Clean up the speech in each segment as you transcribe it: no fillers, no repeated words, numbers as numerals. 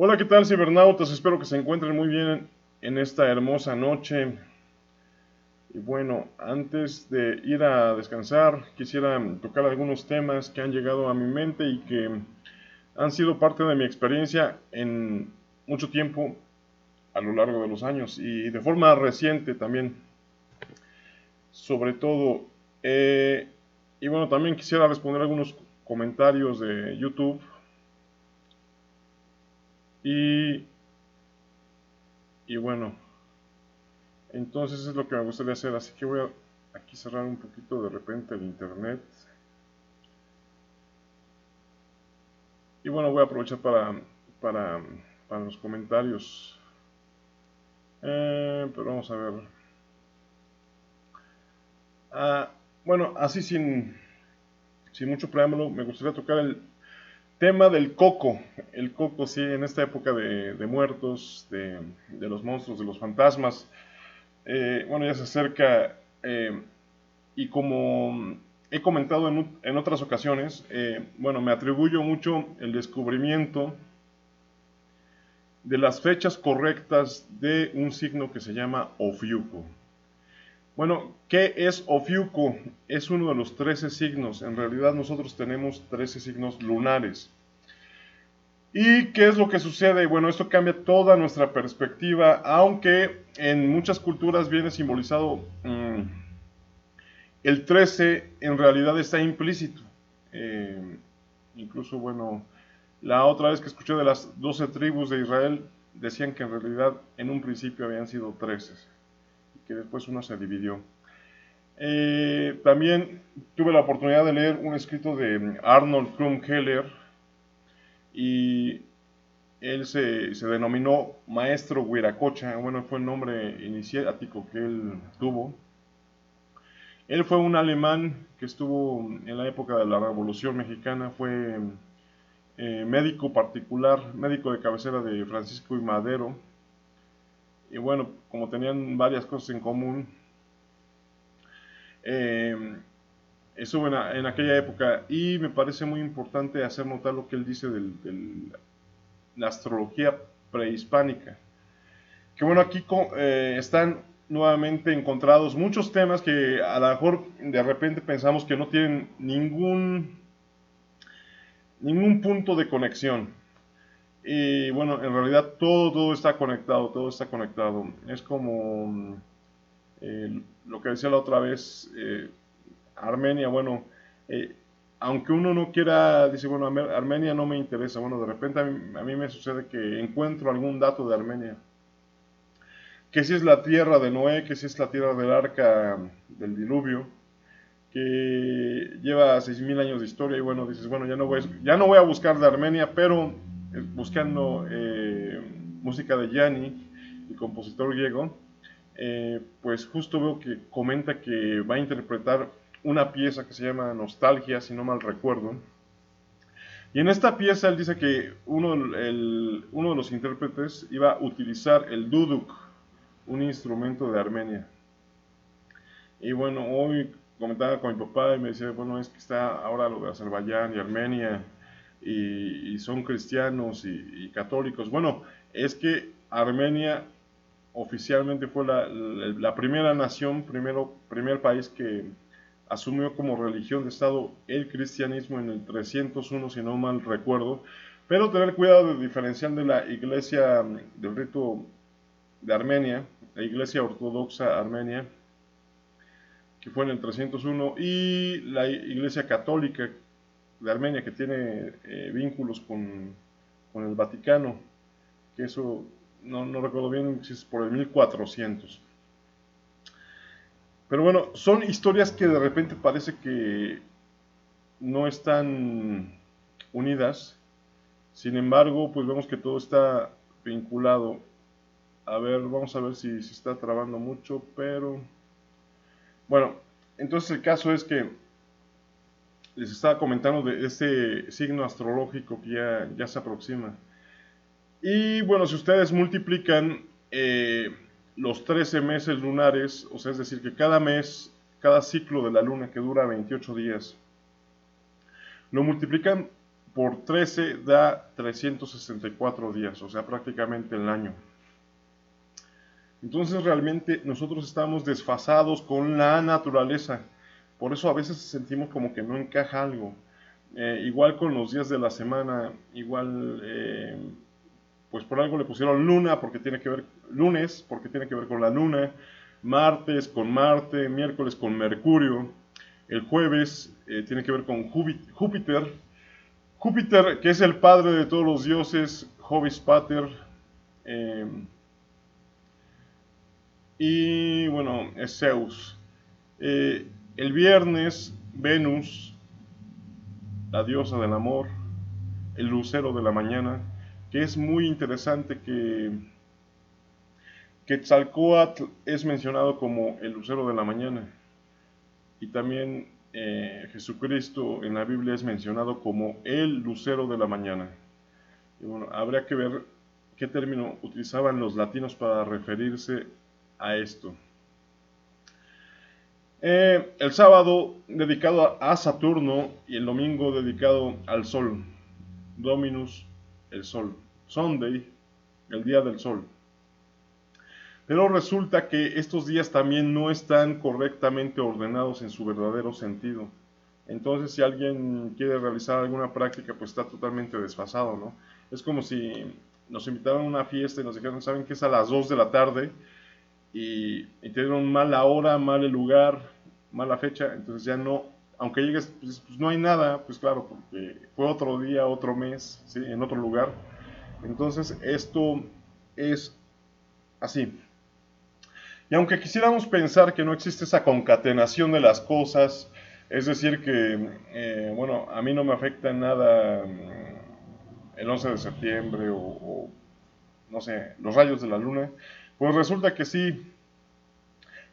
Hola, ¿qué tal, cibernautas? Espero que se encuentren muy bien en esta hermosa noche. Y bueno, antes de ir a descansar, quisiera tocar algunos temas que han llegado a mi mente y que han sido parte de mi experiencia en mucho tiempo a lo largo de los años y de forma reciente también, sobre todo. Eh, y bueno, también quisiera responder algunos comentarios de YouTube y, y bueno. Entonces es lo que me gustaría hacer, así que voy a aquí cerrar un poquito de repente el internet. Y bueno, voy a aprovechar para, para los comentarios. Pero vamos a ver. Ah, bueno, así sin mucho preámbulo, me gustaría tocar el tema del coco. El coco, sí, en esta época de muertos, de los monstruos, de los fantasmas. Bueno, ya se acerca. Y como he comentado en otras ocasiones, bueno, me atribuyo mucho el descubrimiento de las fechas correctas de un signo que se llama Ofiuco. Bueno, ¿qué es Ofiuco? Es uno de los 13 signos. En realidad nosotros tenemos 13 signos lunares. ¿Y qué es lo que sucede? Bueno, esto cambia toda nuestra perspectiva, aunque en muchas culturas viene simbolizado el 13 en realidad está implícito. Eh, Incluso, bueno, la otra vez que escuché de las 12 tribus de Israel, decían que en realidad en un principio habían sido 13 y que después uno se dividió. También tuve la oportunidad de leer un escrito de Arnold Krumkeller y él se denominó Maestro Huiracocha, bueno, fue el nombre iniciático que él tuvo. Él fue un alemán que estuvo en la época de la Revolución Mexicana, fue médico particular, médico de cabecera de Francisco y Madero. Y bueno, como tenían varias cosas en común, eh, estuvo en aquella época y me parece muy importante hacer notar lo que él dice de la astrología prehispánica. Que bueno, aquí están nuevamente encontrados muchos temas que a lo mejor de repente pensamos que no tienen ningún punto de conexión. Y bueno, en realidad todo está conectado, todo está conectado. Es como lo que decía la otra vez, Armenia, bueno, eh, aunque uno no quiera, dice, bueno, Armenia no me interesa, bueno, de repente a mí me sucede que encuentro algún dato de Armenia, que si es la tierra de Noé, que si es la tierra del arca del diluvio, que lleva 6000 años de historia y bueno, dices, bueno, ya no voy a buscar de Armenia, pero buscando música de Yanni, el compositor griego, pues justo veo que comenta que va a interpretar una pieza que se llama Nostalgia, si no mal recuerdo. Y en esta pieza él dice que uno de los intérpretes iba a utilizar el duduk, un instrumento de Armenia. Y bueno, hoy comentaba con mi papá y me decía, bueno, es que está ahora lo de Azerbaiyán y Armenia y son cristianos y católicos. Bueno, es que Armenia oficialmente fue la primera nación, primer país que asumió como religión de Estado el cristianismo en el 301, si no mal recuerdo. Pero tener cuidado de diferenciar de la iglesia del rito de Armenia, la iglesia ortodoxa armenia, que fue en el 301, y la Iglesia Católica de Armenia, que tiene vínculos con el Vaticano, que eso no recuerdo bien si es por el 1400. Pero bueno, son historias que de repente parece que no están unidas, sin embargo, pues vemos que todo está vinculado. A ver, vamos a ver si se está trabando mucho, pero bueno, entonces el caso es que les estaba comentando de este signo astrológico que ya se aproxima. Y bueno, si ustedes multiplican los 13 meses lunares, o sea, es decir, que cada mes, cada ciclo de la luna que dura 28 días, lo multiplican por 13 da 364 días, o sea, prácticamente el año. Entonces realmente nosotros estamos desfasados con la naturaleza. Por eso a veces sentimos como que no encaja algo. Igual con los días de la semana, igual pues por algo le pusieron luna porque tiene que ver, lunes porque tiene que ver con la luna, martes con Marte, miércoles con Mercurio, el jueves tiene que ver con Júpiter, Júpiter que es el padre de todos los dioses, Jovis Pater, eh, y bueno, es Zeus. El viernes, Venus, la diosa del amor, el lucero de la mañana, que es muy interesante que Quetzalcóatl es mencionado como el lucero de la mañana y también Jesucristo en la Biblia es mencionado como el lucero de la mañana. Y bueno, habría que ver qué término utilizaban los latinos para referirse a esto. El sábado dedicado a Saturno y el domingo dedicado al Sol. Dominus, el Sol. Sunday, el día del Sol. Pero resulta que estos días también no están correctamente ordenados en su verdadero sentido. Entonces, si alguien quiere realizar alguna práctica, pues está totalmente desfasado, ¿no? Es como si nos invitaran a una fiesta y nos dijeron, ¿saben que es a las 2 de la tarde? Y te dieron mala hora, mal el lugar, mala fecha, entonces ya no, aunque llegues, pues no hay nada, pues claro, porque fue otro día, otro mes, ¿sí? En otro lugar. Entonces, esto es así. Y aunque quisiéramos pensar que no existe esa concatenación de las cosas, es decir, que, bueno, a mí no me afecta en nada el 11 de septiembre o, no sé, los rayos de la luna, pues resulta que sí,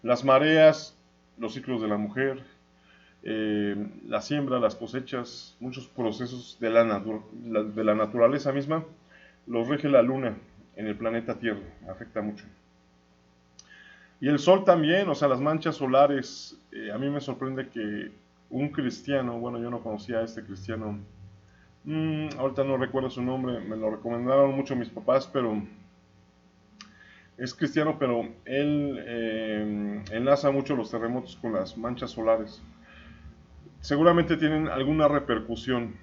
las mareas, los ciclos de la mujer, la siembra, las cosechas, muchos procesos de la naturaleza misma, los rige la luna en el planeta Tierra, afecta mucho. Y el sol también, o sea, las manchas solares. A mí me sorprende que un cristiano, bueno, yo no conocía a este cristiano, ahorita no recuerdo su nombre, me lo recomendaron mucho mis papás, pero es cristiano, pero él enlaza mucho los terremotos con las manchas solares. Seguramente tienen alguna repercusión.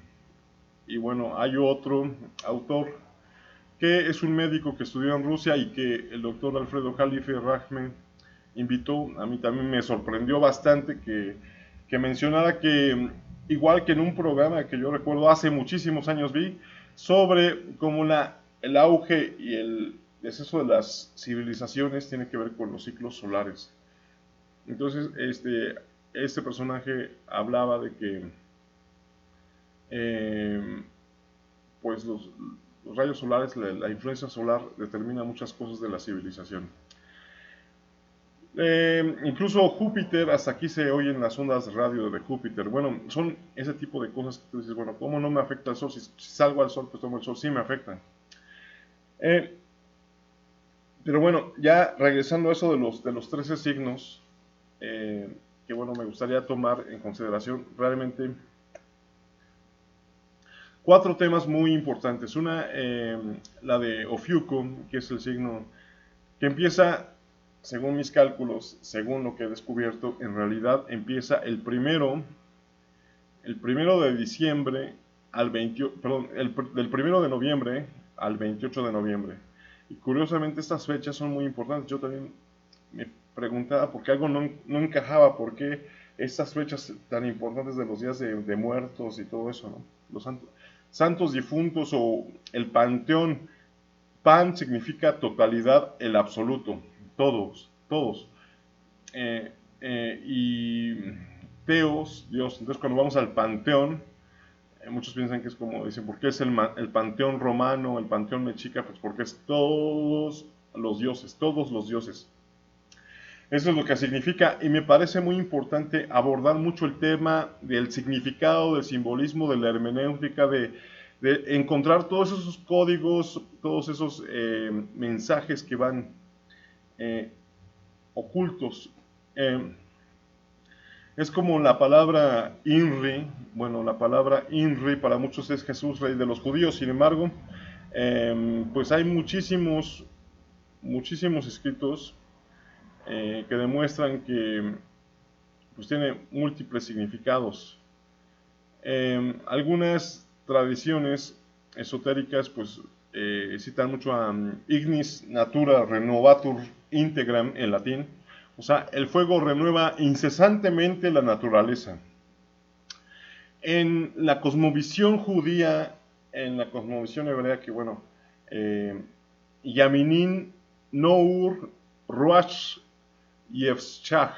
Y bueno, hay otro autor que es un médico que estudió en Rusia y que el doctor Alfredo Jalife Rahme invitó. A mí también me sorprendió bastante que mencionara que, igual que en un programa que yo recuerdo hace muchísimos años vi, sobre cómo el auge y el deceso de las civilizaciones tiene que ver con los ciclos solares. Entonces, este personaje hablaba de que eh, pues los rayos solares, la influencia solar determina muchas cosas de la civilización. Incluso Júpiter, hasta aquí se oyen las ondas de radio de Júpiter. Bueno, son ese tipo de cosas que tú dices, bueno, ¿cómo no me afecta el sol? Si salgo al sol, pues tomo el sol, sí me afecta. Pero bueno, ya regresando a eso de los 13 signos, que bueno, me gustaría tomar en consideración realmente cuatro temas muy importantes. Una, la de Ofiuco, que es el signo que empieza, según mis cálculos, según lo que he descubierto, en realidad empieza el primero de diciembre al 20, perdón, del primero de noviembre al 28 de noviembre. Y curiosamente estas fechas son muy importantes. Yo también me preguntaba por qué algo no encajaba, por qué estas fechas tan importantes de los días de muertos y todo eso, ¿no? Los santos difuntos o el panteón. Pan significa totalidad, el absoluto, todos, todos. Y Teos, Dios. Entonces cuando vamos al panteón, muchos piensan que es como, dicen, ¿por qué es el panteón romano, el panteón mexica? Pues porque es todos los dioses, todos los dioses. Eso es lo que significa y me parece muy importante abordar mucho el tema del significado, del simbolismo, de la hermenéutica, de encontrar todos esos códigos, todos esos mensajes que van ocultos. Es como la palabra INRI. Bueno, la palabra INRI para muchos es Jesús, Rey de los Judíos. Sin embargo, pues hay muchísimos escritos que demuestran que pues tiene múltiples significados. Algunas tradiciones esotéricas pues citan mucho a Ignis Natura Renovatur Integram en latín, o sea, el fuego renueva incesantemente la naturaleza. En la cosmovisión judía, en la cosmovisión hebrea, que bueno, Yaminin Nour Ruach Yevshach,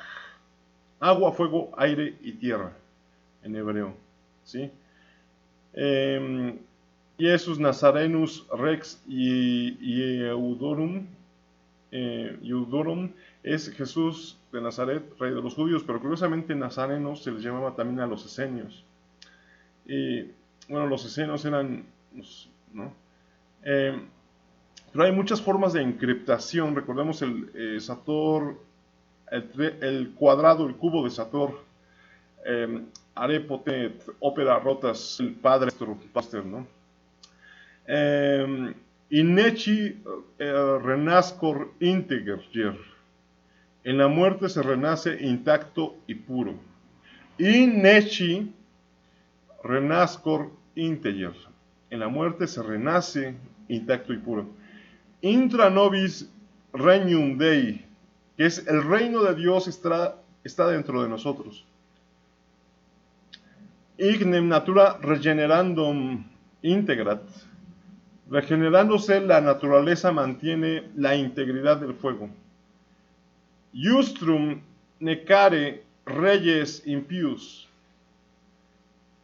agua, fuego, aire y tierra, en hebreo, ¿sí? Jesus Nazarenus Rex y Eudorum, Eudorum es Jesús de Nazaret, rey de los judíos, pero curiosamente nazarenos se les llamaba también a los esenios. Y bueno, los esenios eran, ¿no? Pero hay muchas formas de encriptación. Recordemos el Sator, el cuadrado, el cubo de Sator, Arepotet, ópera rotas, el padre Pastor, ¿no? Ineci renascor integer. En la muerte se renace intacto y puro. Ineci renascor integer. En la muerte se renace intacto y puro. Intra nobis regnum Dei, que es el reino de Dios, está dentro de nosotros. Ignem natura regenerandum integrat. Regenerándose la naturaleza mantiene la integridad del fuego. Justrum necare reyes impius.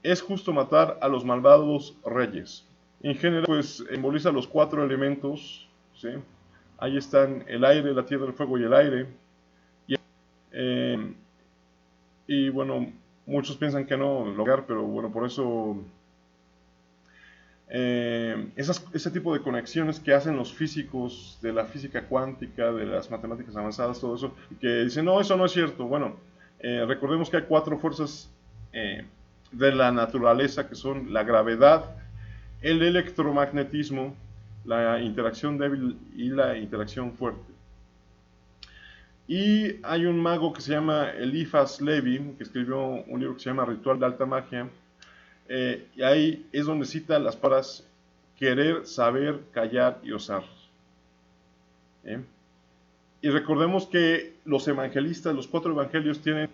Es justo matar a los malvados reyes. En general, pues emboliza los 4 elementos, ¿sí? Ahí están el aire, la tierra, el fuego y el aire. Y bueno, muchos piensan que no lograr, pero bueno, por eso ese tipo de conexiones que hacen los físicos de la física cuántica, de las matemáticas avanzadas, todo eso, que dicen, no, eso no es cierto. Bueno, recordemos que hay 4 fuerzas de la naturaleza, que son la gravedad, el electromagnetismo, la interacción débil y la interacción fuerte. Y hay un mago que se llama Eliphas Levi, que escribió un libro que se llama Ritual de Alta Magia, y ahí es donde cita las palabras querer, saber, callar y osar. Y recordemos que los evangelistas, los 4 evangelios tienen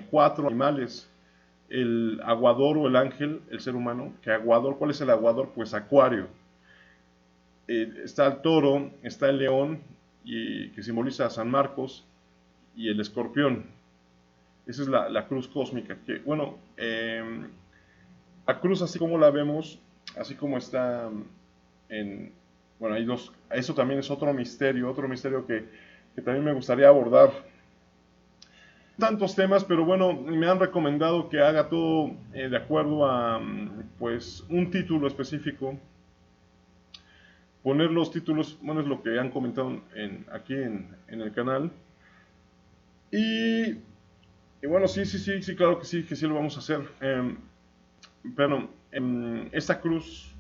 4 animales. El aguador o el ángel, el ser humano, que aguador, ¿cuál es el aguador? Pues acuario. Está el toro, está el león, que simboliza a San Marcos, y el escorpión. Esa es la cruz cósmica, que bueno, la cruz así como la vemos, así como está bueno, hay dos, eso también es otro misterio que también me gustaría abordar. Tantos temas, pero bueno, me han recomendado que haga todo de acuerdo a pues un título específico. Poner los títulos, bueno, es lo que han comentado aquí en el canal. Y bueno, sí, claro que sí lo vamos a hacer. Pero esta cruz,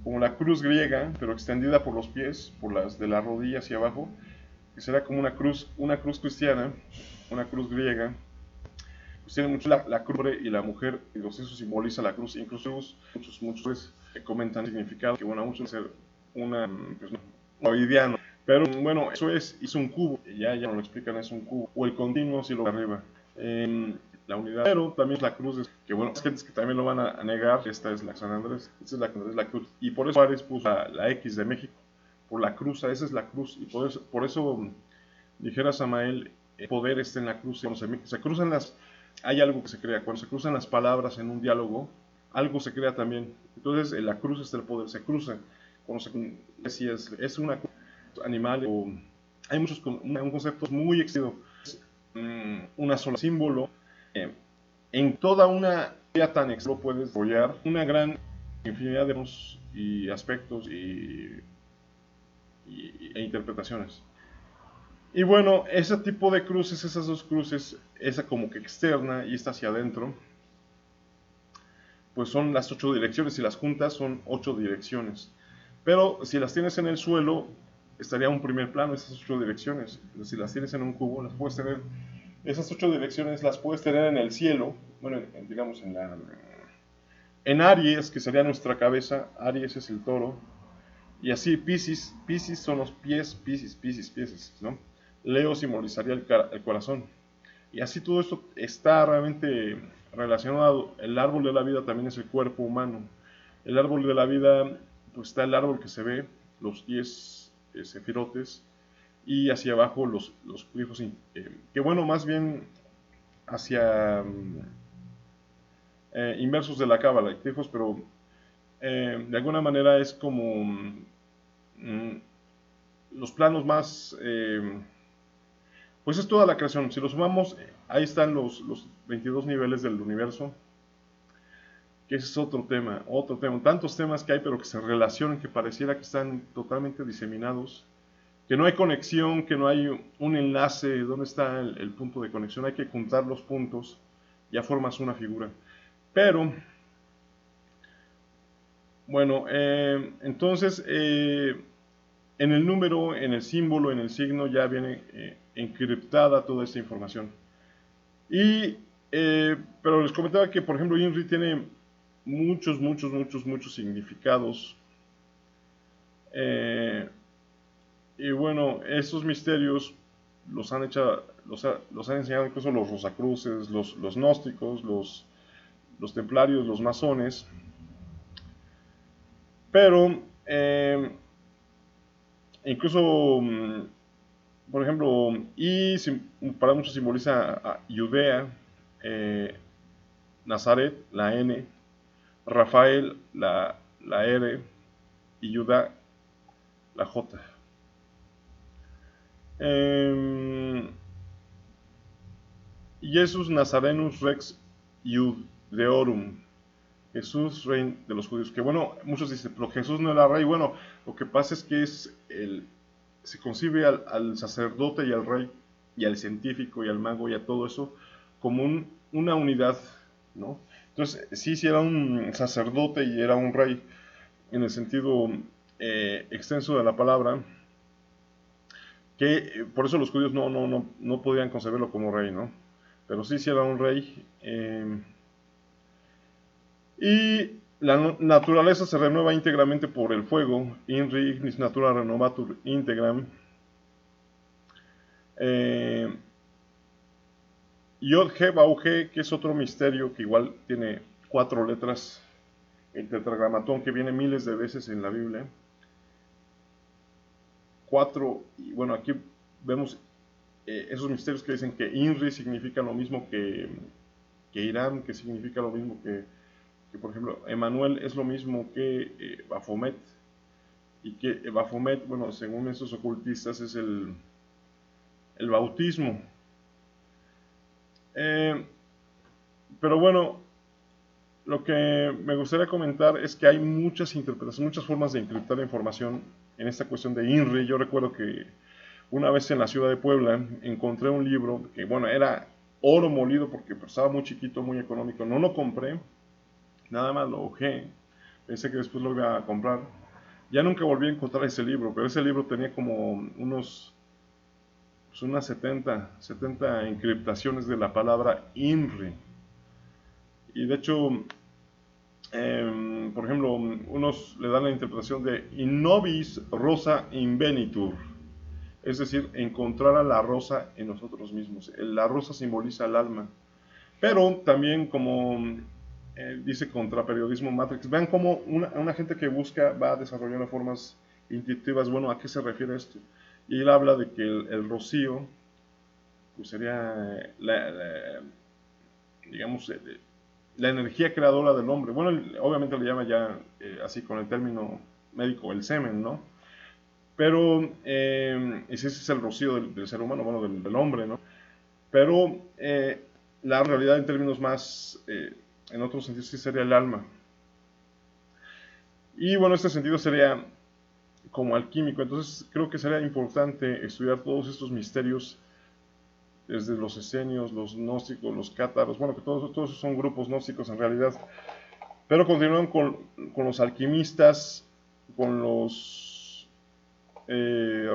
como la cruz griega, pero extendida por los pies, por las de la rodilla hacia abajo, que será como una cruz cristiana, una cruz griega, pues tiene mucho la cruz y la mujer, y eso simboliza la cruz. Incluso muchos comentan el significado, que bueno, muchos ser una, pues, ovidiano. Pero bueno, eso es un cubo, ya no lo explican, es un cubo, o el continuo si lo arriba. La unidad, pero también es la cruz, que bueno, hay gentes que también lo van a negar. Esta es la San Andrés, esta es la cruz, y por eso Juárez puso la X de México, por la cruz, esa es la cruz, y por eso dijera Samael, el poder está en la cruz. Cuando se cruzan hay algo que se crea, cuando se cruzan las palabras en un diálogo, algo se crea también. Entonces en la cruz está el poder, se cruza, cuando es una cruz animal, o hay un concepto muy extendido, una sola símbolo. En toda una idea tan extensa puedes desarrollar una gran infinidad de y aspectos e interpretaciones. Y bueno, ese tipo de cruces, esas 2 cruces, esa como que externa y esta hacia adentro, pues son las 8 direcciones. Si las juntas son 8 direcciones. Pero si las tienes en el suelo, estaría un primer plano esas 8 direcciones. Pero si las tienes en un cubo, las puedes tener, esas 8 direcciones las puedes tener en el cielo, bueno, digamos en Aries, que sería nuestra cabeza. Aries es el toro. Y así Piscis, Piscis son los pies, Piscis, ¿no? Leo simbolizaría el corazón. Y así todo esto está realmente relacionado. El árbol de la vida también es el cuerpo humano. El árbol de la vida, pues está el árbol que se ve, los 10 sefirotes, y hacia abajo los glifos, que bueno, más bien hacia inversos de la cábala, glifos, pero de alguna manera es como los planos más, pues es toda la creación. Si lo sumamos, ahí están los 22 niveles del universo, que ese es otro tema, tantos temas que hay, pero que se relacionan, que pareciera que están totalmente diseminados, que no hay conexión, que no hay un enlace. ¿Dónde está el punto de conexión? Hay que juntar los puntos, ya formas una figura. Pero, bueno, entonces, en el número, en el símbolo, en el signo, ya viene encriptada toda esta información. Y, pero les comentaba que, por ejemplo, INRI tiene muchos significados. Y bueno, esos misterios los han hecho, los han enseñado incluso los rosacruces, los gnósticos, los templarios, los masones. Pero, incluso, por ejemplo, y para muchos simboliza a Judea, Nazaret, la N, Rafael, la R, y Judá, la J. Jesus Nazarenus Rex Iudeorum, Jesús, rey de los judíos. Que bueno, muchos dicen, pero Jesús no era rey. Bueno, lo que pasa es que se concibe al sacerdote y al rey, y al científico y al mago y a todo eso como una unidad, ¿no? Entonces, sí era un sacerdote y era un rey en el sentido extenso de la palabra, que por eso los judíos no podían concebirlo como rey, ¿no? Pero sí era un rey. Y la naturaleza se renueva íntegramente por el fuego. Inri ignis natura renovatur integram. Yod He Bau He, que es otro misterio que igual tiene 4 letras. El tetragramatón, que viene miles de veces en la Biblia. 4, y bueno, aquí vemos esos misterios que dicen que Inri significa lo mismo que Irán, que significa lo mismo que por ejemplo, Emanuel es lo mismo que Baphomet, y que Baphomet, bueno, según estos ocultistas, es el bautismo. Pero bueno, lo que me gustaría comentar es que hay muchas interpretaciones, muchas formas de encriptar la información en esta cuestión de INRI. Yo recuerdo que una vez en la ciudad de Puebla encontré un libro que, bueno, era oro molido porque estaba muy chiquito, muy económico. No lo compré, nada más lo ojé, pensé que después lo iba a comprar. Ya nunca volví a encontrar ese libro, pero ese libro tenía como unas 70 encriptaciones de la palabra INRI. Y de hecho, por ejemplo, unos le dan la interpretación de in nobis rosa invenitur, es decir, encontrar a la rosa en nosotros mismos. La rosa simboliza el alma, pero también, como dice Contraperiodismo Matrix, vean cómo una gente que busca va desarrollando formas intuitivas. Bueno, ¿a qué se refiere esto? Y él habla de que el rocío pues sería digamos, la energía creadora del hombre. Bueno, obviamente le llama ya así con el término médico el semen, ¿no? Pero ese es el rocío del ser humano, bueno, del hombre, ¿no? Pero la realidad en términos más, en otros sentidos, sí sería el alma. Y bueno, este sentido sería como alquímico. Entonces creo que sería importante estudiar todos estos misterios desde los esenios, los gnósticos, los cátaros, bueno, que todos son grupos gnósticos en realidad, pero continuaron con los alquimistas, con los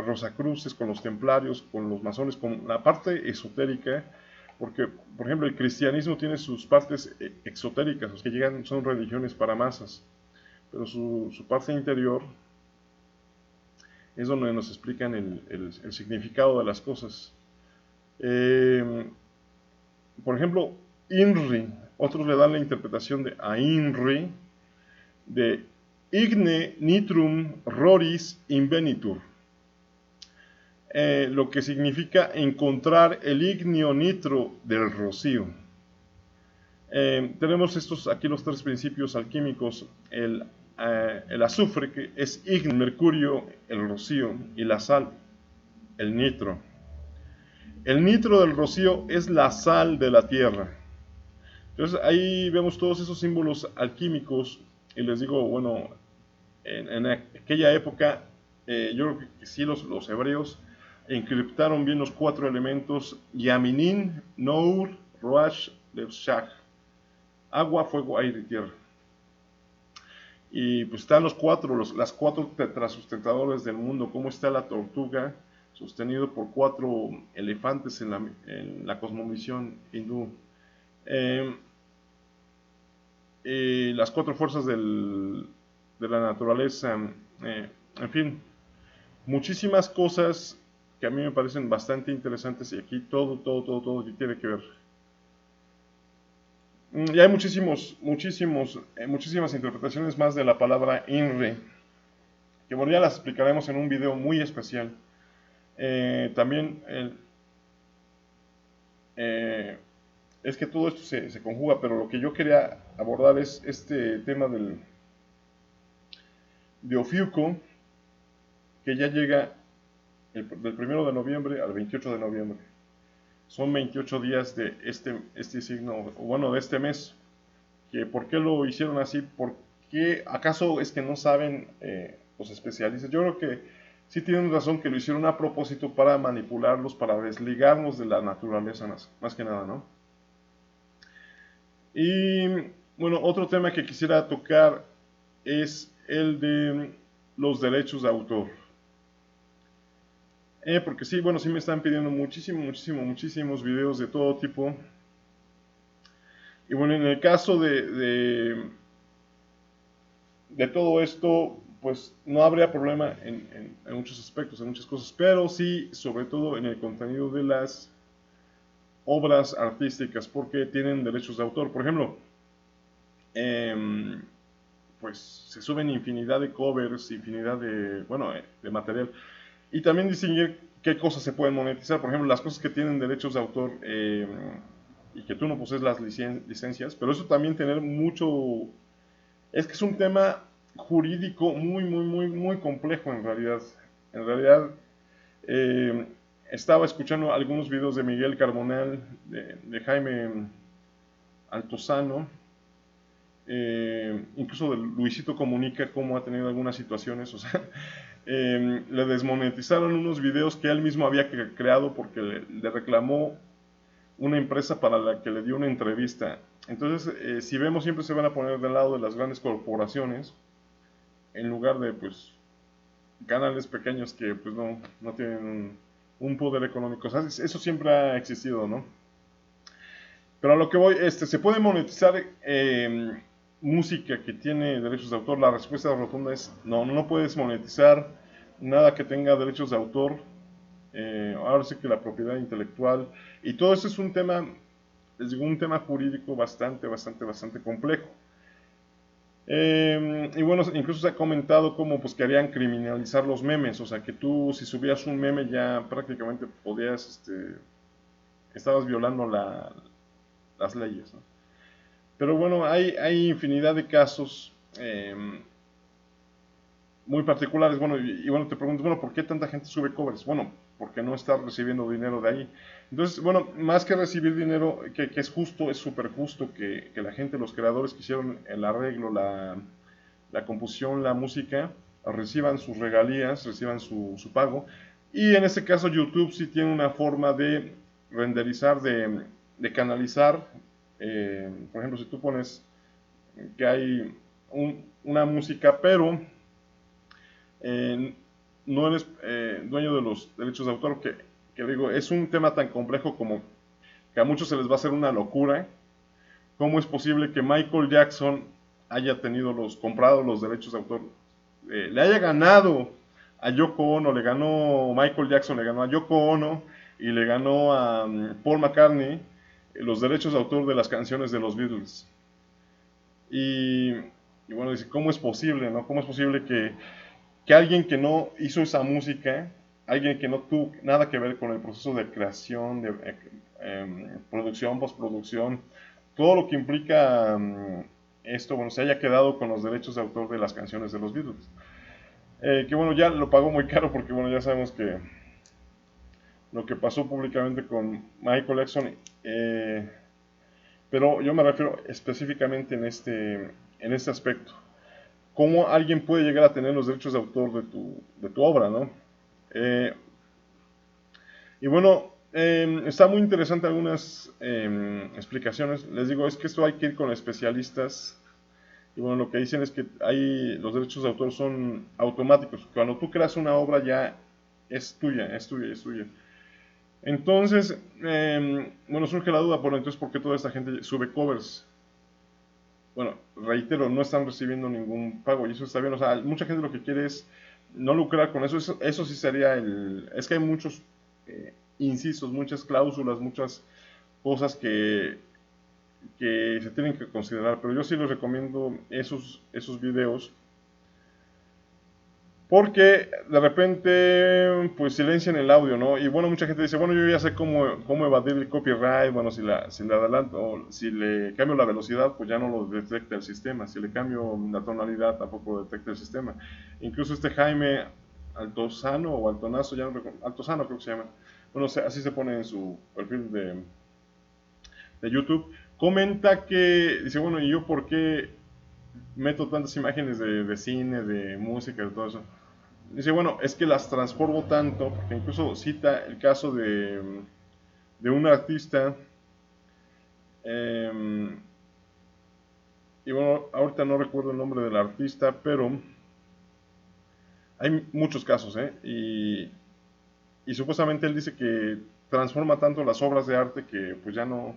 rosacruces, con los templarios, con los masones, con la parte esotérica, porque, por ejemplo, el cristianismo tiene sus partes exotéricas, los que llegan son religiones para masas, pero su parte interior es donde nos explican el significado de las cosas. Por ejemplo, INRI, otros le dan la interpretación de INRI, de Igne Nitrum Roris Invenitur, lo que significa encontrar el ignio nitro del rocío. Tenemos aquí los tres principios alquímicos, el azufre, que es ignio, el mercurio, el rocío, y la sal, el nitro. El nitro del rocío es la sal de la tierra. Entonces ahí vemos todos esos símbolos alquímicos, y les digo, bueno, en aquella época, yo creo que sí los hebreos encriptaron bien los 4 elementos: Yaminin, Nour, Roash, Levshach. Agua, fuego, aire y tierra. Y pues están las 4 tetrasustentadores del mundo, como está la tortuga, sostenido por 4 elefantes en la cosmovisión hindú. Las 4 fuerzas de la naturaleza, en fin, muchísimas cosas que a mí me parecen bastante interesantes, y aquí todo tiene que ver. Y hay muchísimas interpretaciones más de la palabra INRI, que bueno, ya las explicaremos en un video muy especial. También es que todo esto se conjuga, pero lo que yo quería abordar es este tema de Ofiuco, que ya llega del 1 de noviembre al 28 de noviembre. Son 28 días de este signo, bueno, de este mes. ¿Por qué lo hicieron así? ¿Por qué? ¿Acaso es que no saben los especialistas? Yo creo que sí tienen razón, que lo hicieron a propósito para manipularlos, para desligarnos de la naturaleza más que nada, ¿no? Y bueno, otro tema que quisiera tocar es el de los derechos de autor. Porque sí, bueno, sí me están pidiendo muchísimos videos de todo tipo. Y bueno, en el caso de todo esto, pues no habría problema en muchos aspectos, en muchas cosas, pero sí, sobre todo en el contenido de las obras artísticas, porque tienen derechos de autor. Por ejemplo, pues se suben infinidad de covers, infinidad de material. Y también distinguir qué cosas se pueden monetizar. Por ejemplo, las cosas que tienen derechos de autor y que tú no posees las licencias. Pero eso también tener mucho... Es que es un tema jurídico muy complejo en realidad. En realidad, estaba escuchando algunos videos de Miguel Carbonell, de Jaime Altozano, incluso de Luisito Comunica, cómo ha tenido algunas situaciones, o sea, le desmonetizaron unos videos que él mismo había creado porque le reclamó una empresa para la que le dio una entrevista. Entonces, si vemos, siempre se van a poner del lado de las grandes corporaciones, en lugar de, pues, canales pequeños que, pues, no tienen un poder económico. O sea, eso siempre ha existido, ¿no? Pero a lo que voy, ¿se puede monetizar música que tiene derechos de autor? La respuesta rotunda es no puedes monetizar nada que tenga derechos de autor. Ahora sí que la propiedad intelectual y todo eso es un tema, les digo, un tema jurídico bastante complejo. Y bueno, incluso se ha comentado cómo pues querían criminalizar los memes, o sea que tú si subías un meme ya prácticamente podías, estabas violando las leyes, ¿no? Pero bueno, hay infinidad de casos muy particulares. Bueno, y bueno, te pregunto, bueno, ¿por qué tanta gente sube covers? Bueno, porque no está recibiendo dinero de ahí. Entonces, bueno, más que recibir dinero, que es justo, es súper justo que la gente, los creadores que hicieron el arreglo, la composición, la música, reciban sus regalías, reciban su pago. Y en este caso YouTube sí tiene una forma de renderizar, de canalizar. Por ejemplo, si tú pones que hay una música, pero no eres dueño de los derechos de autor, que digo, es un tema tan complejo como que a muchos se les va a hacer una locura. ¿Cómo es posible que Michael Jackson haya comprado los derechos de autor? Le haya ganado a Yoko Ono, Michael Jackson le ganó a Yoko Ono y le ganó a Paul McCartney los derechos de autor de las canciones de los Beatles. Y bueno, dice, ¿cómo es posible, no? ¿Cómo es posible que alguien que no hizo esa música, alguien que no tuvo nada que ver con el proceso de creación, de producción, postproducción, todo lo que implica esto, bueno, se haya quedado con los derechos de autor de las canciones de los Beatles? Que bueno, ya lo pagó muy caro porque bueno, ya sabemos que lo que pasó públicamente con Michael Jackson, pero yo me refiero específicamente en este aspecto. ¿Cómo alguien puede llegar a tener los derechos de autor de tu obra, ¿no? Y bueno, está muy interesante algunas explicaciones. Les digo, es que esto hay que ir con especialistas. Y bueno, lo que dicen es que los derechos de autor son automáticos. Cuando tú creas una obra ya es tuya, es tuya, es tuya. Entonces, bueno, surge la duda, entonces, ¿por qué toda esta gente sube covers? Bueno, reitero, no están recibiendo ningún pago y eso está bien. O sea, mucha gente lo que quiere es no lucrar con eso. Eso sí sería Es que hay muchos incisos, muchas cláusulas, muchas cosas que se tienen que considerar. Pero yo sí les recomiendo esos videos. Porque de repente, pues silencian el audio, ¿no? Y bueno, mucha gente dice, bueno, yo ya sé cómo evadir el copyright. Bueno, si le adelanto o si le cambio la velocidad, pues ya no lo detecta el sistema. Si le cambio la tonalidad, tampoco lo detecta el sistema. Incluso este Jaime Altozano o Altonazo, ya no recuerdo, Altozano creo que se llama. Bueno, así se pone en su perfil de YouTube. Comenta que, dice, bueno, ¿y yo por qué meto tantas imágenes de cine, de música, de todo eso? Dice, bueno, es que las transformo tanto, porque incluso cita el caso de un artista, y bueno, ahorita no recuerdo el nombre del artista, pero hay muchos casos, y supuestamente él dice que transforma tanto las obras de arte que pues ya no,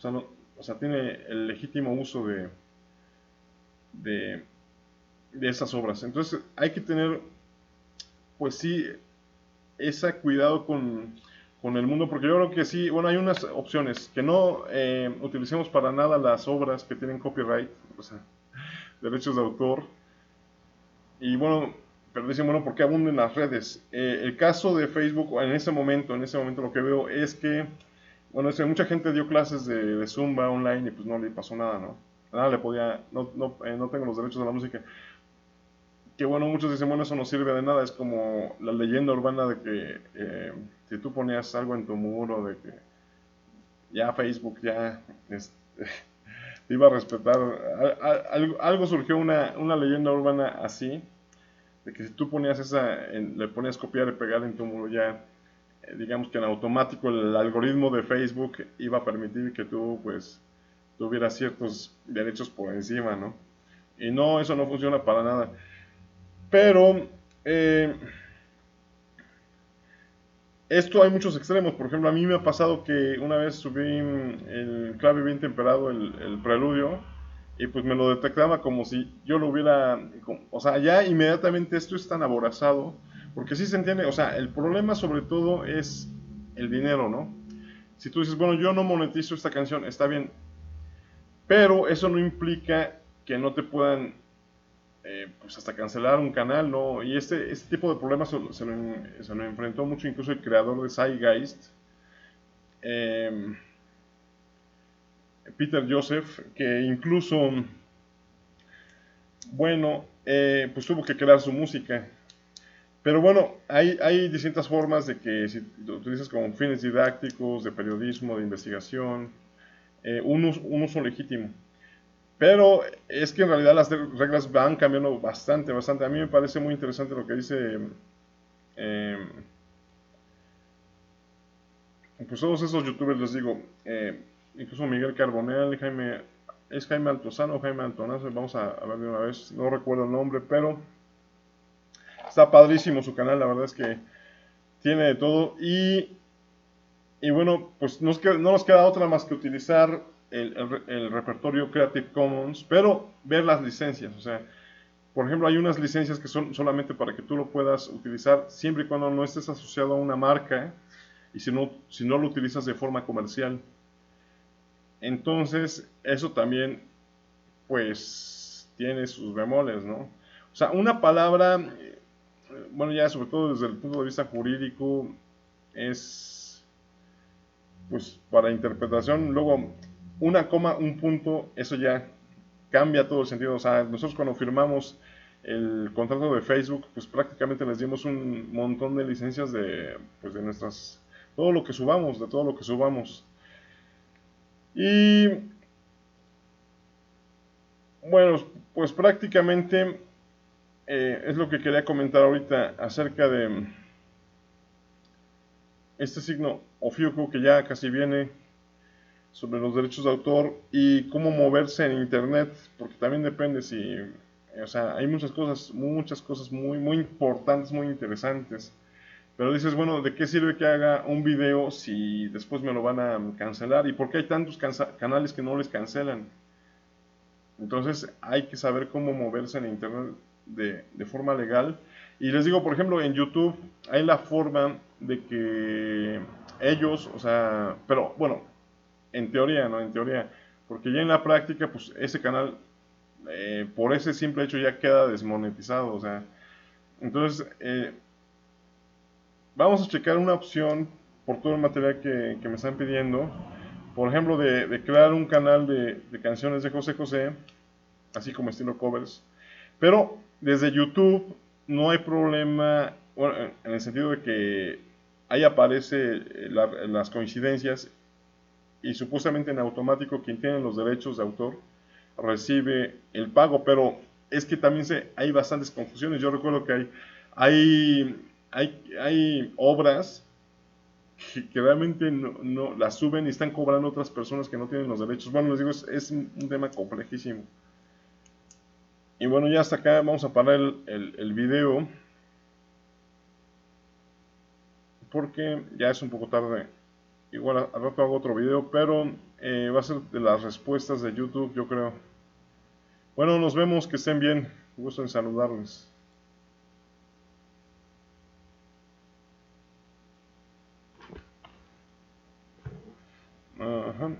o sea, tiene el legítimo uso de, de esas obras. Entonces hay que tener, pues sí, ese cuidado con el mundo, porque yo creo que sí, bueno, hay unas opciones, que no utilicemos para nada las obras que tienen copyright, o sea, derechos de autor, y bueno, pero dicen, bueno, ¿por qué abunden las redes? El caso de Facebook, en ese momento lo que veo es que, bueno, mucha gente dio clases de Zumba online y pues no le pasó nada, ¿no? Nada le podía, no tengo los derechos de la música. Que bueno, muchos dicen, bueno, eso no sirve de nada, es como la leyenda urbana de que si tú ponías algo en tu muro, de que ya Facebook ya te iba a respetar. Algo surgió una leyenda urbana así, de que si tú ponías le ponías copiar y pegar en tu muro, ya digamos que en automático el algoritmo de Facebook iba a permitir que tú pues tuvieras ciertos derechos por encima, ¿no? Y no, eso no funciona para nada. Pero esto hay muchos extremos. Por ejemplo, a mí me ha pasado que una vez subí el clave bien temperado, el preludio, y pues me lo detectaba como si yo lo hubiera, o sea, ya inmediatamente esto es tan aborazado, porque sí se entiende, o sea, el problema sobre todo es el dinero, ¿no? Si tú dices, bueno, yo no monetizo esta canción, está bien, pero eso no implica que no te puedan pues hasta cancelar un canal, ¿no? Y este tipo de problemas se lo enfrentó mucho incluso el creador de Zeitgeist, eh, Peter Joseph, que incluso, bueno, pues tuvo que crear su música. Pero bueno, hay distintas formas de que si lo utilizas como fines didácticos, de periodismo, de investigación, un uso legítimo. Pero es que en realidad las reglas van cambiando bastante, bastante. A mí me parece muy interesante lo que dice pues todos esos youtubers les digo, incluso Miguel Carbonell, es Jaime Altozano o Jaime Altonazo, vamos a ver de una vez, no recuerdo el nombre, pero está padrísimo su canal, la verdad es que tiene de todo y bueno, pues no nos queda otra más que utilizar el repertorio Creative Commons, pero ver las licencias, o sea, por ejemplo, hay unas licencias que son solamente para que tú lo puedas utilizar siempre y cuando no estés asociado a una marca y si no lo utilizas de forma comercial. Entonces, eso también, pues, tiene sus bemoles, ¿no? O sea, una palabra, bueno, ya sobre todo desde el punto de vista jurídico, es, pues, para interpretación. Luego, una coma, un punto, eso ya cambia todo el sentido. O sea, nosotros cuando firmamos el contrato de Facebook, pues prácticamente les dimos un montón de licencias de, pues, de nuestras, todo lo que subamos, de todo lo que subamos. Y bueno, pues prácticamente es lo que quería comentar ahorita acerca de este signo Ofiuco que ya casi viene sobre los derechos de autor y cómo moverse en internet, porque también depende si, o sea, hay muchas cosas muy, muy importantes, muy interesantes. Pero dices, bueno, ¿de qué sirve que haga un video si después me lo van a cancelar? ¿Y por qué hay tantos canales que no les cancelan? Entonces hay que saber cómo moverse en Internet de forma legal. Y les digo, por ejemplo, en YouTube hay la forma de que ellos, o sea, pero bueno, en teoría, ¿no? En teoría, porque ya en la práctica, pues ese canal, por ese simple hecho, ya queda desmonetizado, o sea, entonces, vamos a checar una opción por todo el material que me están pidiendo, por ejemplo, de crear un canal de canciones de José José, así como estilo covers, pero desde YouTube no hay problema, bueno, en el sentido de que ahí aparece las coincidencias y supuestamente en automático quien tiene los derechos de autor recibe el pago, pero es que también hay bastantes confusiones. Yo recuerdo que hay obras que realmente no las suben y están cobrando otras personas que no tienen los derechos. Bueno, les digo, es un tema complejísimo. Y bueno, ya hasta acá vamos a parar el video porque ya es un poco tarde. Igual al rato hago otro video, pero va a ser de las respuestas de YouTube, yo creo. Bueno, nos vemos, que estén bien. Gusto en saludarles. Ajá.